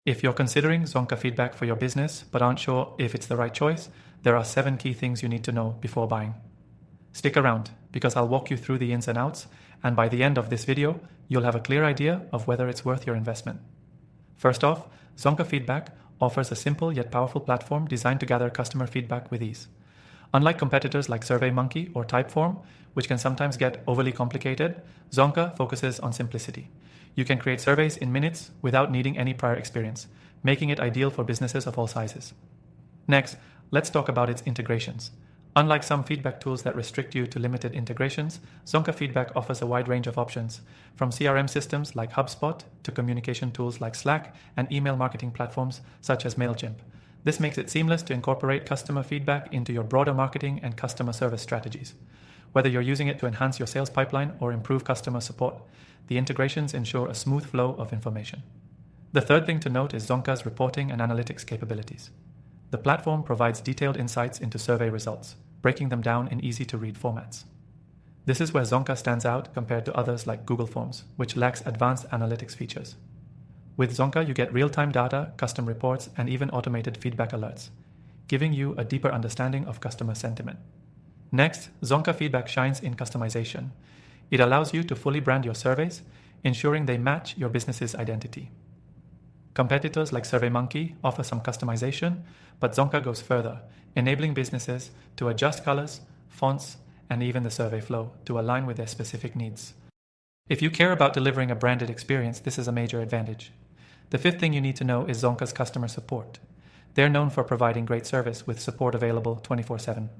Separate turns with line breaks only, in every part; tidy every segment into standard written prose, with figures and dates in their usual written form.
If you're considering Zonka feedback for your business but aren't sure if it's the right choice, there are 7 key things you need to know before buying. Stick around because I'll walk you through the ins and outs, and by the end of this video, you'll have a clear idea of whether it's worth your investment. First off, Zonka Feedback offers a simple yet powerful platform designed to gather customer feedback with ease. Unlike competitors like SurveyMonkey or Typeform, which can sometimes get overly complicated, Zonka focuses on simplicity. You can create surveys in minutes without needing any prior experience, making it ideal for businesses of all sizes. Next, let's talk about its integrations. Unlike some feedback tools that restrict you to limited integrations, Zonka Feedback offers a wide range of options, from CRM systems like HubSpot to communication tools like Slack and email marketing platforms such as MailChimp. This makes it seamless to incorporate customer feedback into your broader marketing and customer service strategies. Whether you're using it to enhance your sales pipeline or improve customer support, the integrations ensure a smooth flow of information. The third thing to note is Zonka's reporting and analytics capabilities. The platform provides detailed insights into survey results, breaking them down in easy-to-read formats. This is where Zonka stands out compared to others like Google Forms, which lacks advanced analytics features. With Zonka, you get real-time data, custom reports, and even automated feedback alerts, giving you a deeper understanding of customer sentiment. Next, Zonka Feedback shines in customization. It allows you to fully brand your surveys, ensuring they match your business's identity. Competitors like SurveyMonkey offer some customization, but Zonka goes further, enabling businesses to adjust colors, fonts, and even the survey flow to align with their specific needs. If you care about delivering a branded experience, this is a major advantage. The fifth thing you need to know is Zonka's customer support. They're known for providing great service with support available 24/7.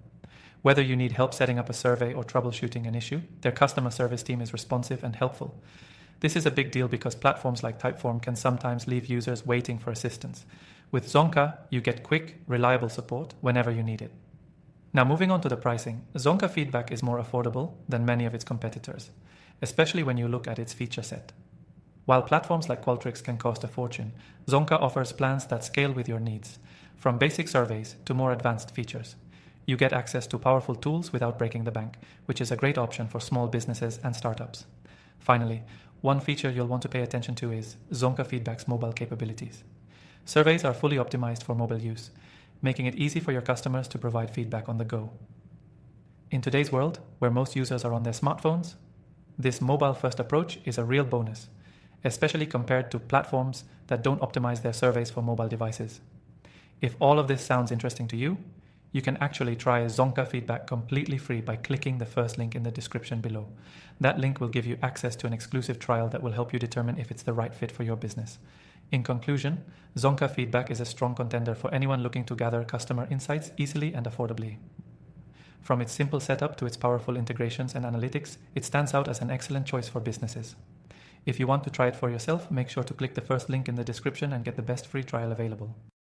Whether you need help setting up a survey or troubleshooting an issue, their customer service team is responsive and helpful. This is a big deal because platforms like Typeform can sometimes leave users waiting for assistance. With Zonka, you get quick, reliable support whenever you need it. Now moving on to the pricing, Zonka Feedback is more affordable than many of its competitors, especially when you look at its feature set. While platforms like Qualtrics can cost a fortune, Zonka offers plans that scale with your needs, from basic surveys to more advanced features. You get access to powerful tools without breaking the bank, which is a great option for small businesses and startups. Finally, one feature you'll want to pay attention to is Zonka Feedback's mobile capabilities. Surveys are fully optimized for mobile use, making it easy for your customers to provide feedback on the go. In today's world, where most users are on their smartphones, this mobile-first approach is a real bonus, especially compared to platforms that don't optimize their surveys for mobile devices. If all of this sounds interesting to you, you can actually try Zonka Feedback completely free by clicking the first link in the description below. That link will give you access to an exclusive trial that will help you determine if it's the right fit for your business. In conclusion, Zonka Feedback is a strong contender for anyone looking to gather customer insights easily and affordably. From its simple setup to its powerful integrations and analytics, it stands out as an excellent choice for businesses. If you want to try it for yourself, make sure to click the first link in the description and get the best free trial available.